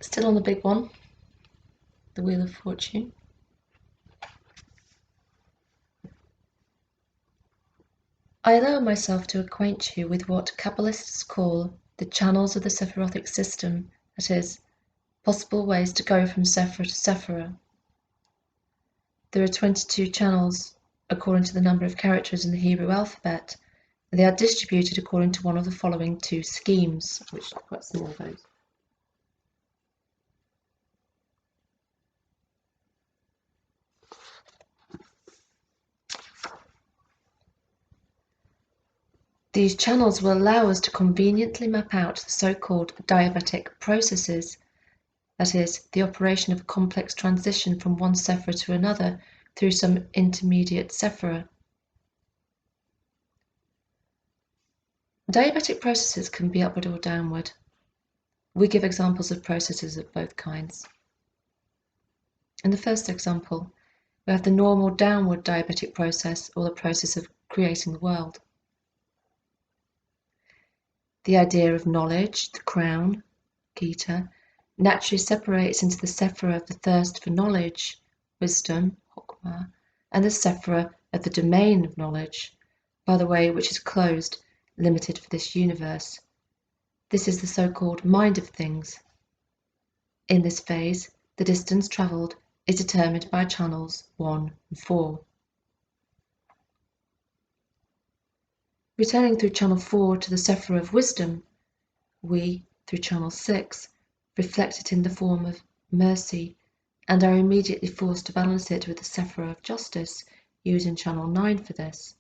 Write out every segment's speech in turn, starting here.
Still on the big one, the Wheel of Fortune. I allow myself to acquaint you with what kabbalists call the channels of the Semiotic system, that is, possible ways to go from Sephira to Sephira. There are 22 channels according to the number of characters in the Hebrew alphabet, and they are distributed according to one of the following two schemes, which are quite small those. These channels will allow us to conveniently map out the so-called diabetic processes, that is, the operation of a complex transition from one sephira to another through some intermediate sephira. Diabetic processes can be upward or downward. We give examples of processes of both kinds. In the first example, we have the normal downward diabetic process, or the process of creating the world. The idea of knowledge, the crown, Gita, naturally separates into the sephira of the thirst for knowledge, wisdom, Hokmah, and the sephira of the domain of knowledge, by the way which is closed, limited for this universe. This is the so-called mind of things. In this phase, the distance travelled is determined by channels 1 and 4. Returning through channel 4 to the sephira of wisdom, we, through channel 6, reflect it in the form of mercy and are immediately forced to balance it with the sephira of justice, using channel 9 for this.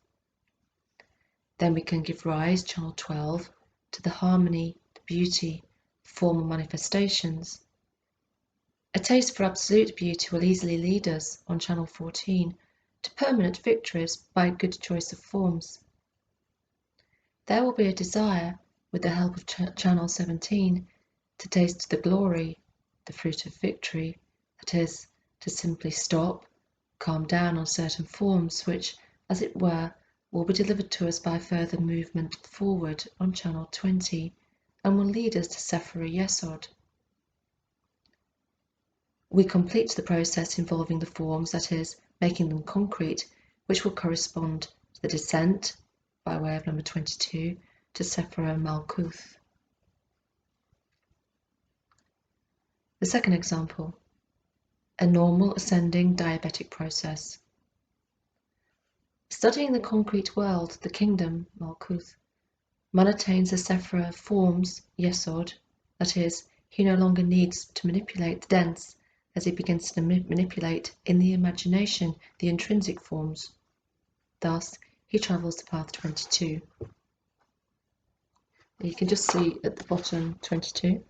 Then we can give rise, channel 12, to the harmony, the beauty, formal manifestations. A taste for absolute beauty will easily lead us, on channel 14, to permanent victories by a good choice of forms. There will be a desire, with the help of channel 17, to taste the glory, the fruit of victory, that is, to simply stop, calm down on certain forms which, as it were, will be delivered to us by further movement forward on channel 20 and will lead us to Sephira Yesod. We complete the process involving the forms, that is, making them concrete, which will correspond to the descent, by way of number 22, to Sephira Malkuth. The second example, a normal ascending diabetic process. Studying the concrete world, the kingdom, Malkuth, man attains the Sephira of forms, Yesod, that is, he no longer needs to manipulate the dense as he begins to manipulate in the imagination the intrinsic forms. Thus, he travels to path 22. You can just see at the bottom 22.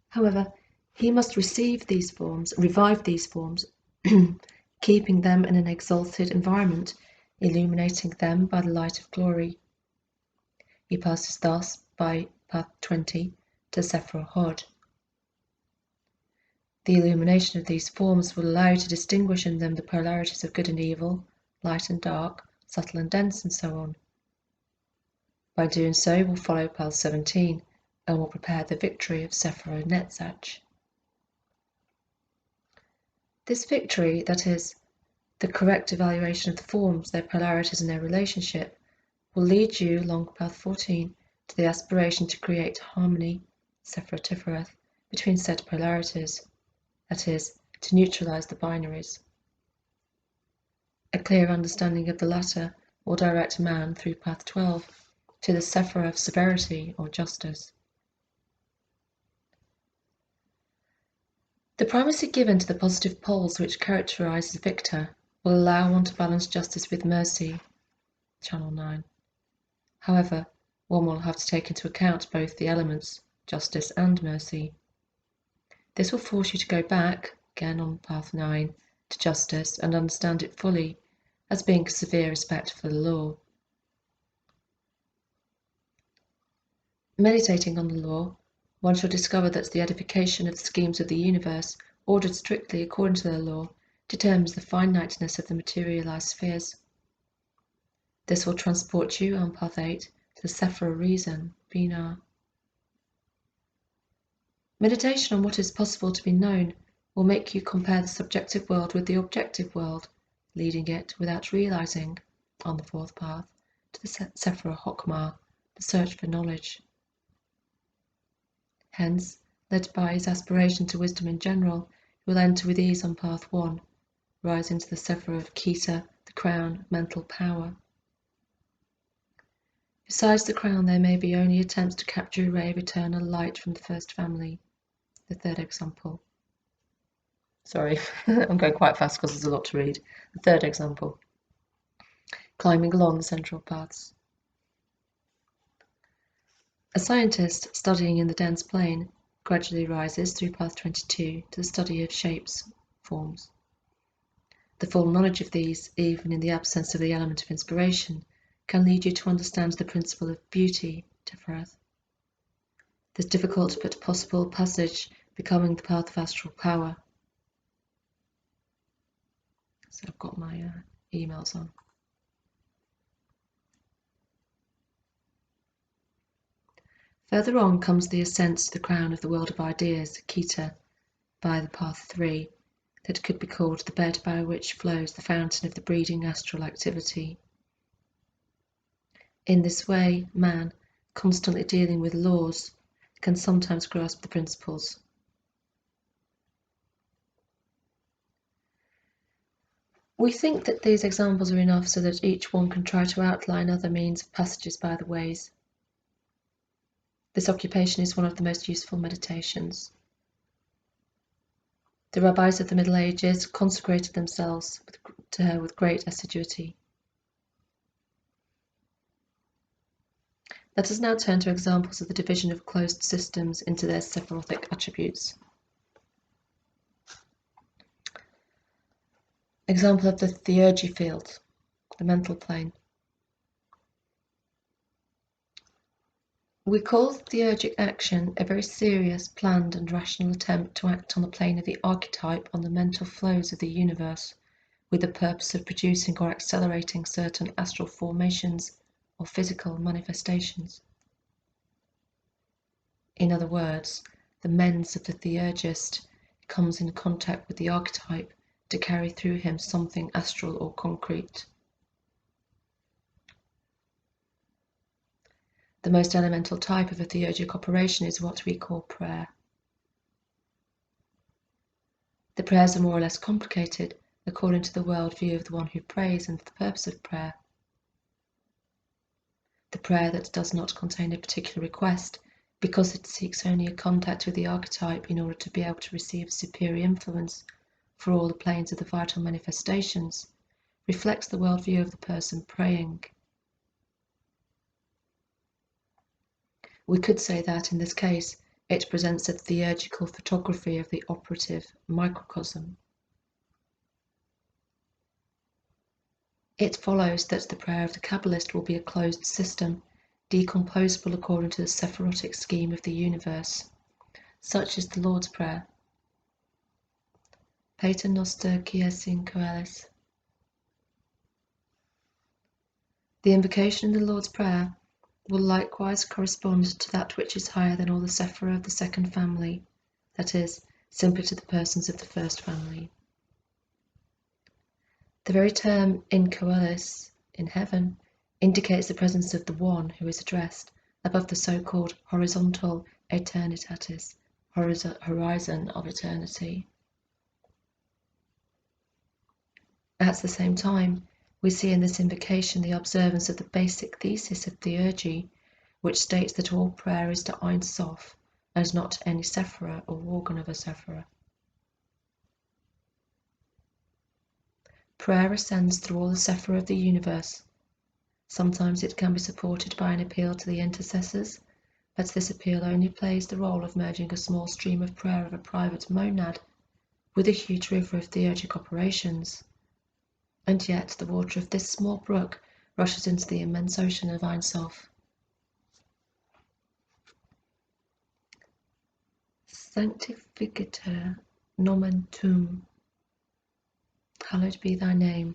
However, he must receive these forms, revive these forms, keeping them in an exalted environment, illuminating them by the light of glory. He passes thus by path 20 to Sephira Hod. The illumination of these forms will allow you to distinguish in them the polarities of good and evil, light and dark, subtle and dense, and so on. By doing so, you will follow path 17 and will prepare the victory of Sephira Netzach. This victory, that is, the correct evaluation of the forms, their polarities and their relationship, will lead you along path 14 to the aspiration to create harmony, Sephira Tifereth, between said polarities, that is, to neutralize the binaries. A clear understanding of the latter will direct man through path 12 to the Sephira of severity or justice. The primacy given to the positive poles which characterize the victor will allow one to balance justice with mercy, channel 9. However, one will have to take into account both the elements, justice and mercy. This will force you to go back, again on path 9, to justice and understand it fully as being a severe respect for the law. Meditating on the law, one shall discover that the edification of the schemes of the universe, ordered strictly according to the law, determines the finiteness of the materialized spheres. This will transport you on path 8 to the Sephira reason, Binah. Meditation on what is possible to be known will make you compare the subjective world with the objective world, leading it, without realizing, on the fourth path, to the Sephira Hokmah, the search for knowledge. Hence, led by his aspiration to wisdom in general, he will enter with ease on path 1, rise into the Sephira of Kisa, the crown, mental power. Besides the crown, there may be only attempts to capture a ray of eternal light from the first family, the third example. Sorry, I'm going quite fast because there's a lot to read. The third example, climbing along the central paths. A scientist studying in the dense plane gradually rises through path 22 to the study of shapes, forms. The full knowledge of these, even in the absence of the element of inspiration, can lead you to understand the principle of beauty, Tifereth. This difficult but possible passage becoming the path of astral power. So I've got my emails on. Further on comes the ascent to the crown of the world of ideas, Kita, by the path 3, that could be called the bed by which flows the fountain of the breeding astral activity. In this way, man, constantly dealing with laws, can sometimes grasp the principles. We think that these examples are enough so that each one can try to outline other means of passages by the ways. This occupation is one of the most useful meditations. The rabbis of the Middle Ages consecrated themselves to her with great assiduity. Let us now turn to examples of the division of closed systems into their Sephirotic attributes. Example of the theurgy field, the mental plane. We call theurgic action a very serious, planned and rational attempt to act on the plane of the archetype on the mental flows of the universe, with the purpose of producing or accelerating certain astral formations or physical manifestations. In other words, the mens of the theurgist comes in contact with the archetype to carry through him something astral or concrete. The most elemental type of a theurgic operation is what we call prayer. The prayers are more or less complicated according to the worldview of the one who prays and the purpose of prayer. The prayer that does not contain a particular request, because it seeks only a contact with the archetype in order to be able to receive superior influence for all the planes of the vital manifestations, reflects the worldview of the person praying. We could say that, in this case, it presents a theurgical photography of the operative microcosm. It follows that the prayer of the kabbalist will be a closed system, decomposable according to the Sephirotic scheme of the universe. Such is the Lord's Prayer. Pater noster qui es in coelis. The invocation in the Lord's Prayer will likewise correspond to that which is higher than all the Sephira of the second family, that is, simply to the persons of the first family. The very term in coelis, in heaven, indicates the presence of the one who is addressed above the so-called horizontal eternitatis, horizon of eternity. At the same time, we see in this invocation the observance of the basic thesis of theurgy, which states that all prayer is to Ein Sof and not to any Sephira or organ of a Sephira. Prayer ascends through all the Sephira of the universe. Sometimes it can be supported by an appeal to the intercessors, but this appeal only plays the role of merging a small stream of prayer of a private monad with a huge river of theurgic operations. And yet the water of this small brook rushes into the immense ocean of Ein Sof. Sanctificator nomen tuum. Hallowed be thy name.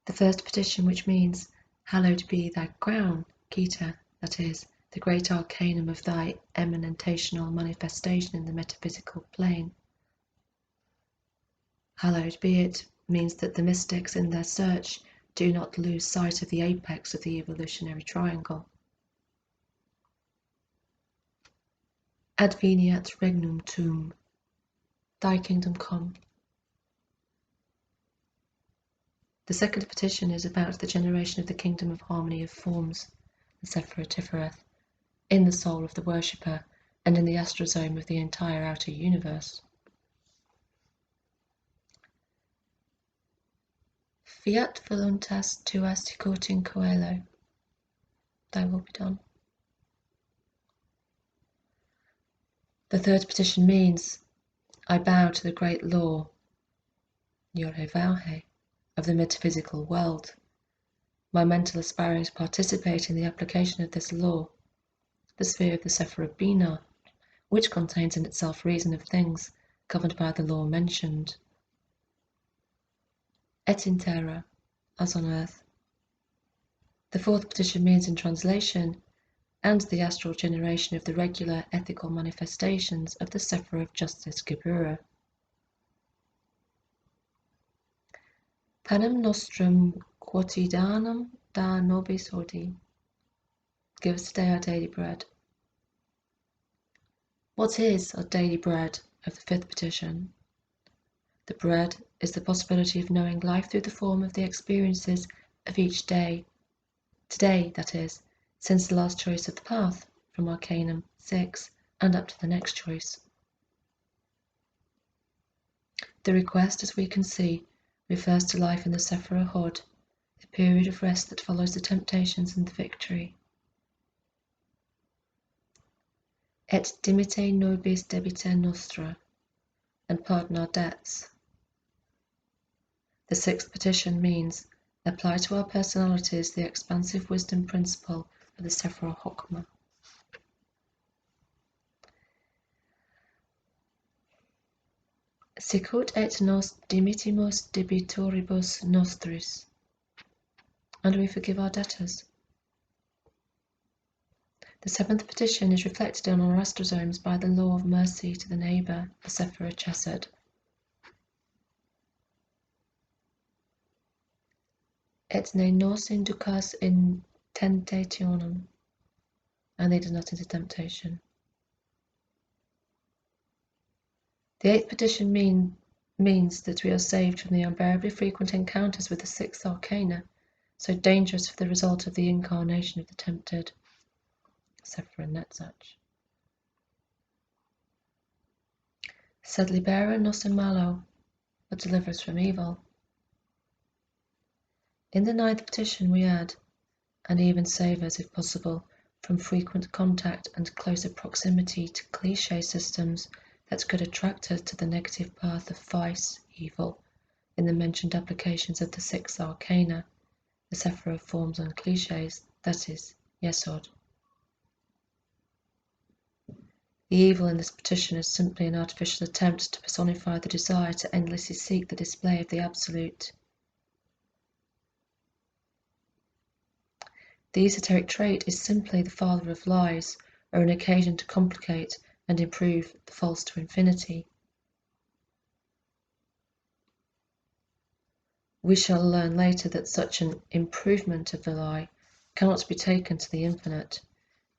The first petition, which means, hallowed be thy crown, Kita, that is, the great arcanum of thy eminentational manifestation in the metaphysical plane. Hallowed be it means that the mystics in their search do not lose sight of the apex of the evolutionary triangle. Adveniat regnum tuum, thy kingdom come. The second petition is about the generation of the kingdom of harmony of forms, the Sephira Tifereth, in the soul of the worshipper and in the astrosome of the entire outer universe. Fiat voluntas tua sicut in coelo, thy will be done. The third petition means, I bow to the great law, Yore Vauhe, of the metaphysical world. My mental aspiring to participate in the application of this law, the sphere of the Sephira Bina, which contains in itself reason of things governed by the law mentioned. Et in terra, as on earth. The fourth petition means in translation, and the astral generation of the regular ethical manifestations of the Sephira of Justice Gebura. Panem nostrum quotidianum da nobis hodie. Give us today our daily bread. What is our daily bread of the fifth petition? The bread is the possibility of knowing life through the form of the experiences of each day. Today, that is, since the last choice of the path, from Arcanum 6 and up to the next choice. The request, as we can see, refers to life in the Sephira Hod, the period of rest that follows the temptations and the victory. Et dimite nobis debita nostra, and pardon our debts. The sixth petition means, apply to our personalities the expansive wisdom principle of the Sephira Hokmah. Sicut et nos dimittimus debitoribus nostris, and we forgive our debtors. The seventh petition is reflected on our astrosomes by the law of mercy to the neighbour, the Sephira Chesed. Et ne nos inducas in tentationem, and lead us not into temptation. The eighth petition means that we are saved from the unbearably frequent encounters with the sixth arcana, so dangerous for the result of the incarnation of the tempted, Sephira Netzach. Sed libera nos in malo, but deliver us from evil. In the ninth petition we add, and even save us, if possible, from frequent contact and closer proximity to cliché systems that could attract us to the negative path of vice, evil, in the mentioned applications of the six arcana, the Sephira of forms and clichés, that is, Yesod. The evil in this petition is simply an artificial attempt to personify the desire to endlessly seek the display of the Absolute. The esoteric trait is simply the father of lies, or an occasion to complicate and improve the false to infinity. We shall learn later that such an improvement of the lie cannot be taken to the infinite,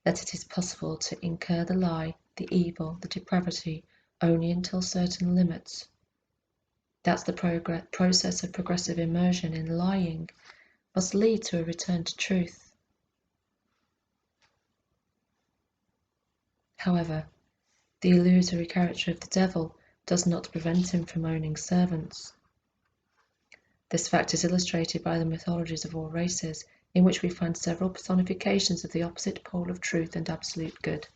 that it is possible to incur the lie, the evil, the depravity only until certain limits. That the process of progressive immersion in lying must lead to a return to truth. However, the illusory character of the devil does not prevent him from owning servants. This fact is illustrated by the mythologies of all races, in which we find several personifications of the opposite pole of truth and absolute good.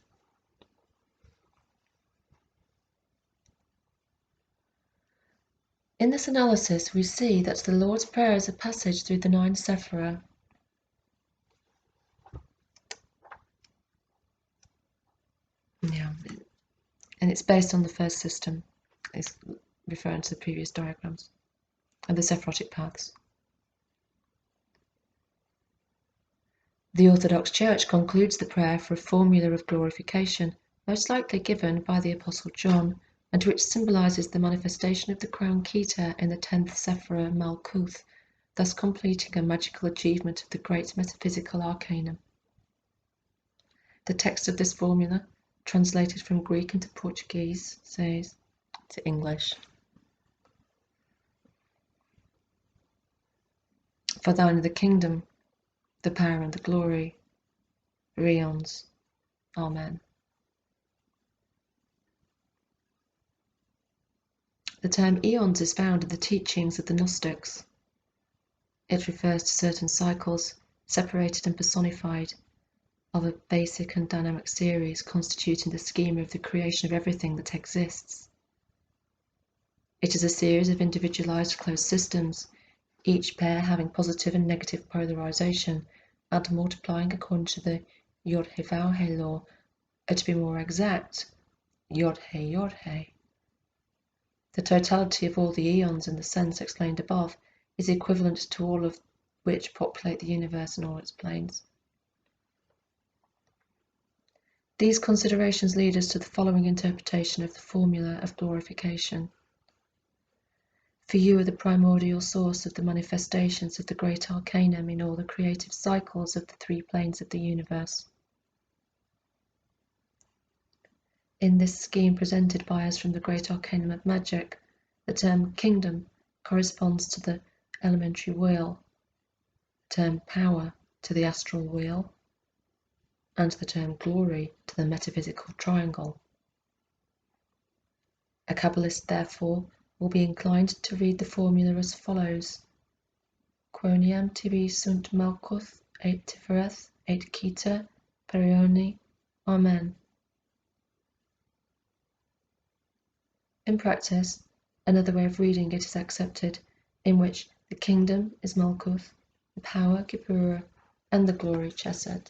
In this analysis, we see that the Lord's Prayer is a passage through the 9 Sephira. And it's based on the first system. It's referring to the previous diagrams and the Sephirotic paths. The Orthodox Church concludes the prayer for a formula of glorification, most likely given by the Apostle John, and which symbolizes the manifestation of the crown Keter in the 10th Sephirah Malkuth, thus completing a magical achievement of the great metaphysical Arcanum. The text of this formula, translated from Greek into Portuguese, says to English: For thine are the kingdom, the power and the glory, Eons. Amen. The term eons is found in the teachings of the Gnostics. It refers to certain cycles, separated and personified, of a basic and dynamic series constituting the schema of the creation of everything that exists. It is a series of individualized closed systems, each pair having positive and negative polarization and multiplying according to the Yod-He-Vav-He law, or to be more exact, Yod-He-Yod-He. The totality of all the eons in the sense explained above is equivalent to all of which populate the universe and all its planes. These considerations lead us to the following interpretation of the formula of glorification. For you are the primordial source of the manifestations of the great Arcanum in all the creative cycles of the three planes of the universe. In this scheme presented by us from the great Arcanum of magic, the term kingdom corresponds to the elementary wheel, the term power to the astral wheel, and the term glory to the metaphysical triangle. A kabbalist, therefore, will be inclined to read the formula as follows: Quoniam tibi sunt malkuth, et tifereth, et Keter, perioni. Amen. In practice, another way of reading it is accepted, in which the kingdom is Malkuth, the power Geburah, and the glory Chesed.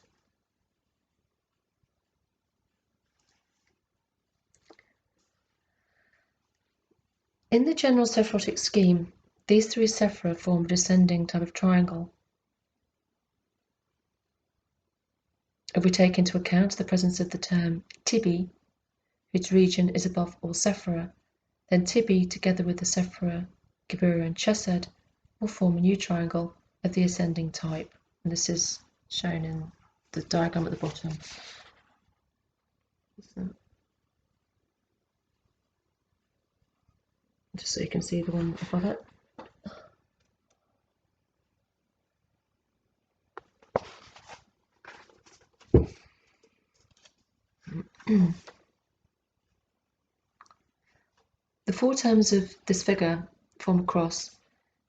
In the general Sephirotic scheme, these three Sephirah form a descending type of triangle. If we take into account the presence of the term Tibi, whose region is above all Sephirah, then Tibi, together with the Sephirah, Geburah and Chesed, will form a new triangle of the ascending type. And this is shown in the diagram at the bottom. Just so you can see the one above it. The four terms of this figure form a cross,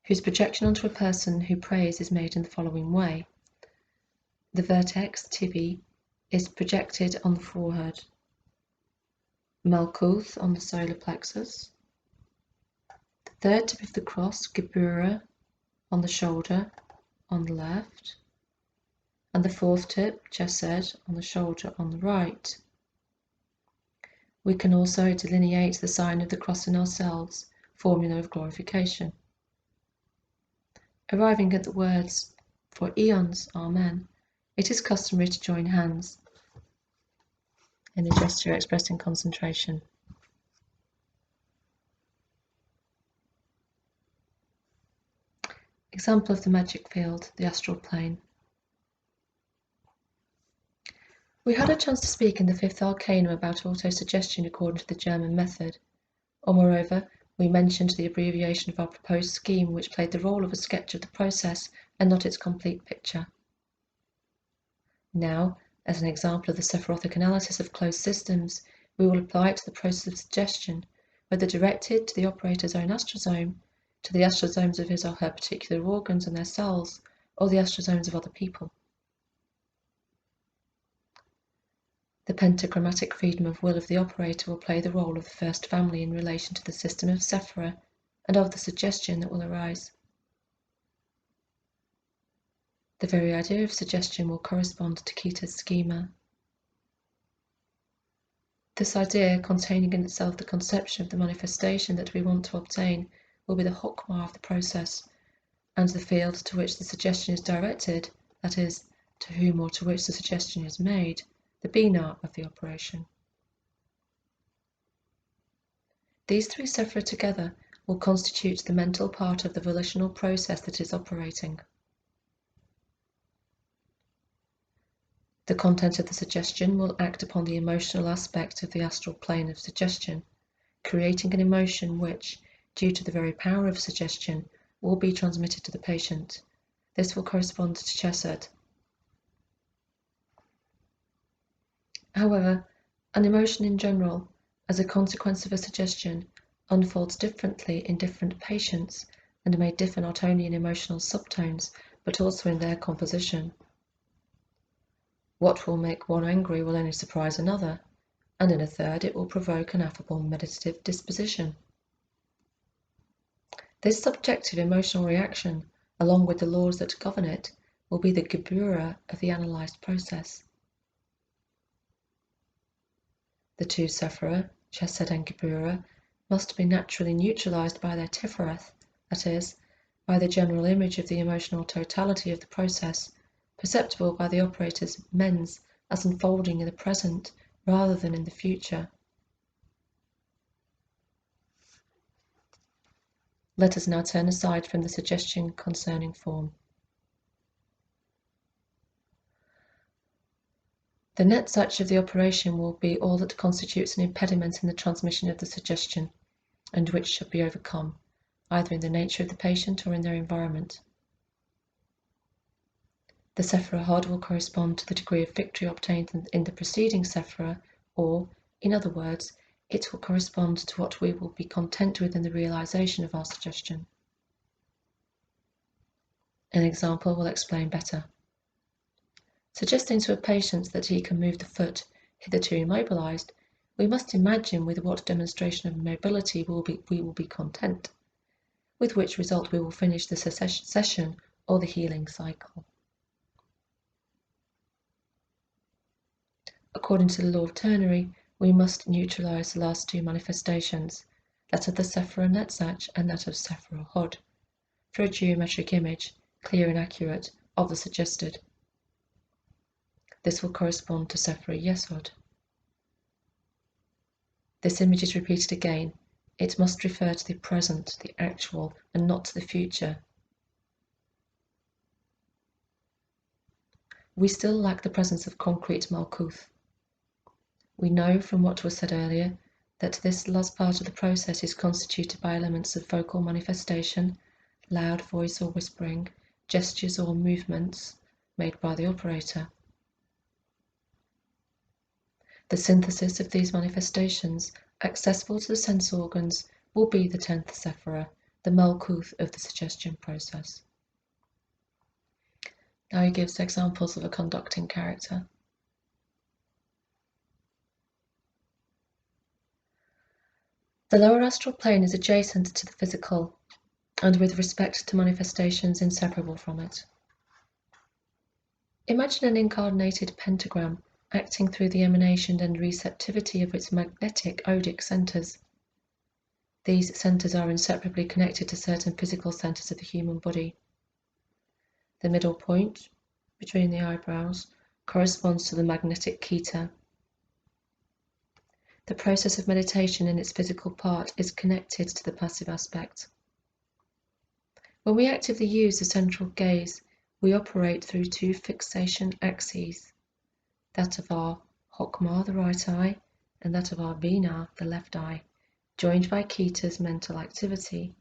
whose projection onto a person who prays is made in the following way. The vertex, Tibi, is projected on the forehead, Malkuth on the solar plexus, the third tip of the cross, Geburah, on the shoulder on the left, and the fourth tip, Chesed, on the shoulder on the right. We can also delineate the sign of the cross in ourselves, formula of glorification. Arriving at the words, for eons, Amen, it is customary to join hands in a gesture expressing concentration. Example of the magic field, the astral plane. We had a chance to speak in the fifth Arcanum about autosuggestion according to the German method, or moreover, we mentioned the abbreviation of our proposed scheme, which played the role of a sketch of the process and not its complete picture. Now, as an example of the Sephirotic analysis of closed systems, we will apply it to the process of suggestion, whether directed to the operator's own astrosome, to the astrosomes of his or her particular organs and their cells, or the astrosomes of other people. The pentagrammatic freedom of will of the operator will play the role of the first family in relation to the system of Sephirah and of the suggestion that will arise. The very idea of suggestion will correspond to Keter's schema. This idea, containing in itself the conception of the manifestation that we want to obtain, will be the chokmah of the process, and the field to which the suggestion is directed, that is, to whom or to which the suggestion is made, the Bina of the operation. These three sephira together will constitute the mental part of the volitional process that is operating. The content of the suggestion will act upon the emotional aspect of the astral plane of suggestion, creating an emotion which, due to the very power of suggestion, will be transmitted to the patient. This will correspond to chesed. However, an emotion in general, as a consequence of a suggestion, unfolds differently in different patients and may differ not only in emotional subtones but also in their composition. What will make one angry will only surprise another, and in a third it will provoke an affable meditative disposition. This subjective emotional reaction, along with the laws that govern it, will be the gebura of the analysed process. The two sephira, chesed and gebura, must be naturally neutralized by their tifereth, that is, by the general image of the emotional totality of the process, perceptible by the operator's mens as unfolding in the present rather than in the future. Let us now turn aside from the suggestion concerning form. The netzach of the operation will be all that constitutes an impediment in the transmission of the suggestion, and which should be overcome, either in the nature of the patient or in their environment. The sephira hod will correspond to the degree of victory obtained in the preceding sephira, or, in other words, it will correspond to what we will be content with in the realization of our suggestion. An example will explain better. Suggesting to a patient that he can move the foot hitherto immobilized, we must imagine with what demonstration of mobility we will be content, with which result we will finish the session or the healing cycle. According to the law of ternary, we must neutralize the last two manifestations, that of the sephira netzach and that of sephira hod, for a geometric image, clear and accurate, of the suggested. This will correspond to sephira yesod. This image is repeated again. It must refer to the present, the actual, and not to the future. We still lack the presence of concrete malkuth. We know from what was said earlier that this last part of the process is constituted by elements of vocal manifestation, loud voice or whispering, gestures or movements made by the operator. The synthesis of these manifestations, accessible to the sense organs, will be the 10th sephira, the malkuth of the suggestion process. Now he gives examples of a conducting character. The lower astral plane is adjacent to the physical, and with respect to manifestations inseparable from it. Imagine an incarnated pentagram acting through the emanation and receptivity of its magnetic odic centers. These centers are inseparably connected to certain physical centers of the human body. The middle point, between the eyebrows, corresponds to the magnetic kita. The process of meditation in its physical part is connected to the passive aspect. When we actively use the central gaze, we operate through two fixation axes, that of our Chokmah, the right eye, and that of our Binah, the left eye, joined by Kita's mental activity.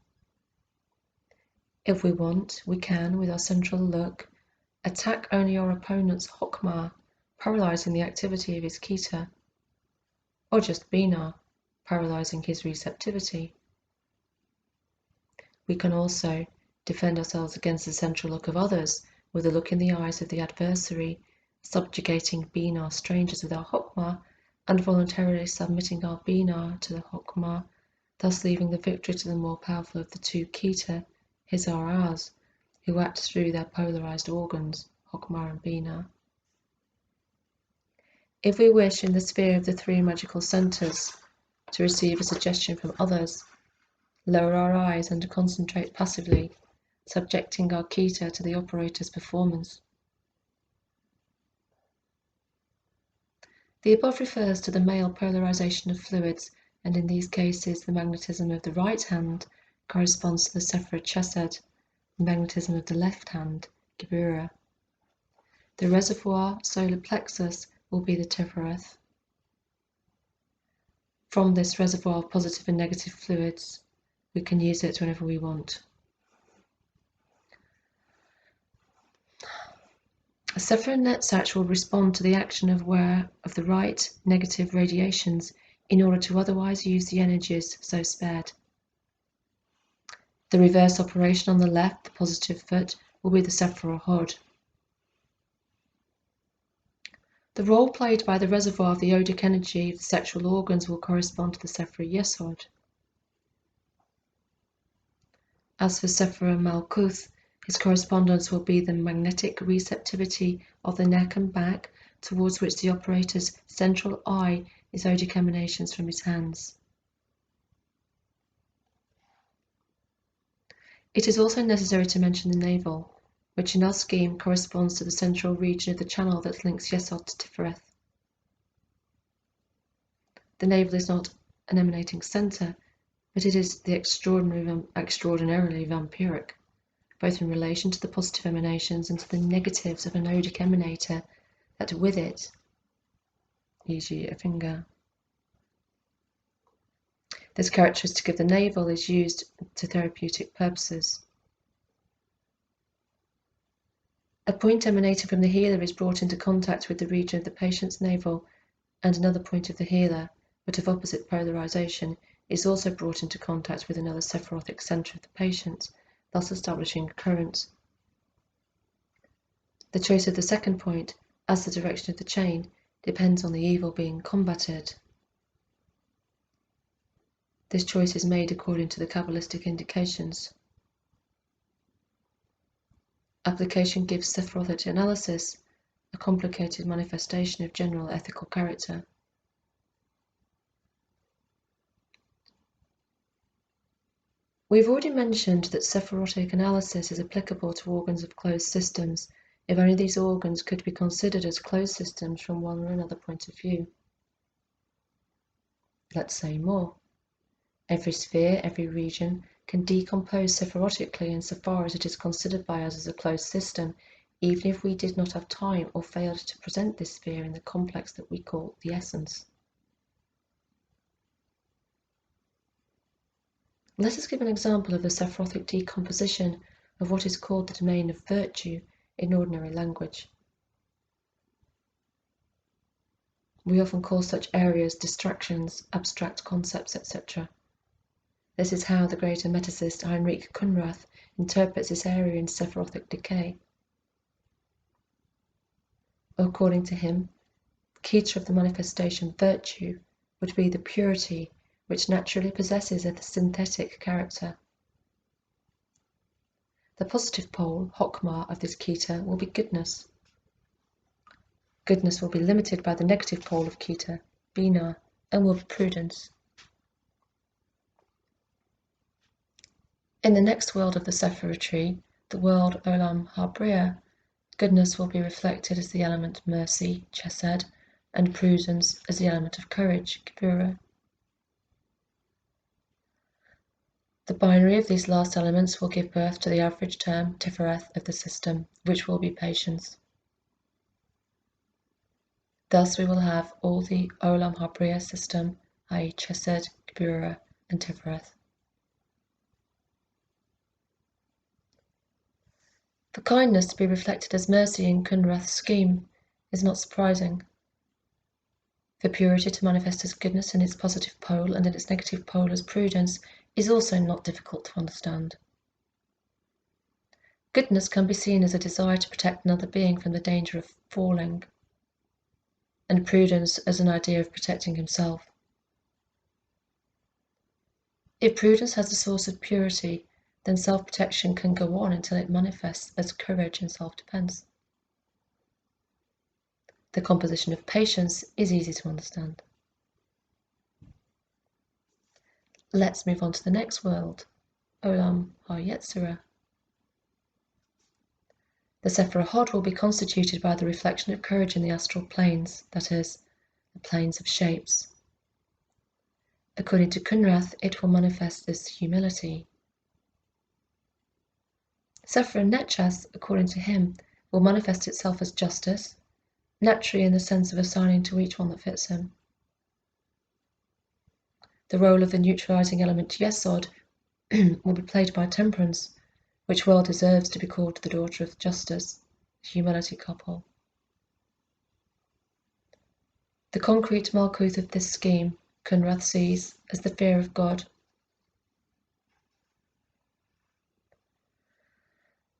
If we want, we can, with our central look, attack only our opponent's Chokmah, paralyzing the activity of his Kita, or just Binah, paralyzing his receptivity. We can also defend ourselves against the central look of others with a look in the eyes of the adversary, subjugating Binah strangers with our Chokmah and voluntarily submitting our Binah to the Chokmah, thus leaving the victory to the more powerful of the two Kita, his or ours, who act through their polarized organs, Chokmah and Binah. If we wish in the sphere of the three magical centers to receive a suggestion from others, lower our eyes and concentrate passively, subjecting our Kita to the operator's performance. The above refers to the male polarization of fluids, and in these cases the magnetism of the right hand corresponds to the Sephirah Chesed, the magnetism of the left hand, Gebura. The reservoir solar plexus will be the Tifereth. From this reservoir of positive and negative fluids, we can use it whenever we want. A Sephirah Netzach will respond to the action of the right negative radiations in order to otherwise use the energies so spared. The reverse operation on the left, the positive foot, will be the Sephirah Hod. The role played by the reservoir of the odic energy of the sexual organs will correspond to the Sephirah Yesod. As for Sephirah Malkuth, his correspondence will be the magnetic receptivity of the neck and back, towards which the operator's central eye is odic emanations from his hands. It is also necessary to mention the navel, which in our scheme corresponds to the central region of the channel that links Yesod to Tifereth. The navel is not an emanating centre, but it is the extraordinarily vampiric, both in relation to the positive emanations and to the negatives of an odic emanator that with it, e.g. a finger. This characteristic of the navel is used to therapeutic purposes. A point emanating from the healer is brought into contact with the region of the patient's navel, and another point of the healer, but of opposite polarization, is also brought into contact with another Sephirothic centre of the patient, thus establishing a current. The choice of the second point, as the direction of the chain, depends on the evil being combated. This choice is made according to the kabbalistic indications. Application gives Sephirothic analysis a complicated manifestation of general ethical character. We've already mentioned that Sephirotic analysis is applicable to organs of closed systems, if only these organs could be considered as closed systems from one or another point of view. Let's say more. Every sphere, every region, can decompose sephirotically insofar as it is considered by us as a closed system, even if we did not have time or failed to present this sphere in the complex that we call the essence. Let us give an example of the Sephirothic decomposition of what is called the domain of virtue in ordinary language. We often call such areas distractions, abstract concepts, etc. This is how the great hermeticist Heinrich Kunrath interprets this area in Sephirothic decay. According to him, the Keter of the manifestation virtue would be the purity which naturally possesses a synthetic character. The positive pole, Hokmah, of this Keter will be goodness. Goodness will be limited by the negative pole of Keter, Binah, and will be prudence. In the next world of the Sephirah tree, the world Olam Habriya, goodness will be reflected as the element mercy, Chesed, and prudence as the element of courage, Gebura. The binary of these last elements will give birth to the average term Tifereth of the system, which will be patience. Thus we will have all the Olam Habriya system, i.e. Chesed, Gebura, and Tifereth. The kindness to be reflected as mercy in Kunrath's scheme is not surprising. For purity to manifest as goodness in its positive pole and in its negative pole as prudence is also not difficult to understand. Goodness can be seen as a desire to protect another being from the danger of falling, and prudence as an idea of protecting himself. If prudence has the source of purity, then self-protection can go on until it manifests as courage and self-defense. The composition of patience is easy to understand. Let's move on to the next world, Olam HaYetzirah. The Sephirah Hod will be constituted by the reflection of courage in the astral planes, that is, the planes of shapes. According to Kunrath, it will manifest this humility. Sephra Netchas, according to him, will manifest itself as justice, naturally in the sense of assigning to each one that fits him. The role of the neutralizing element Yesod will be played by Temperance, which well deserves to be called the daughter of justice, the humility couple. The concrete Malkuth of this scheme, Kunrath sees as the fear of God.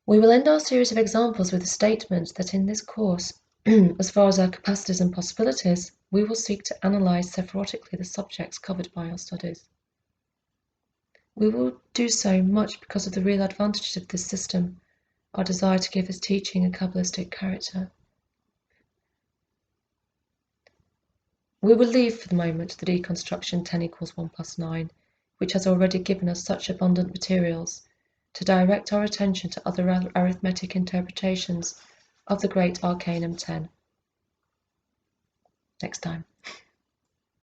We will end our series of examples with a statement that in this course, as far as our capacities and possibilities, we will seek to analyze sephirotically the subjects covered by our studies. We will do so much because of the real advantages of this system, our desire to give its teaching a kabbalistic character. We will leave for the moment the deconstruction 10 equals 1 plus 9, which has already given us such abundant materials, to direct our attention to other arithmetic interpretations of the great Arcanum 10. Next time.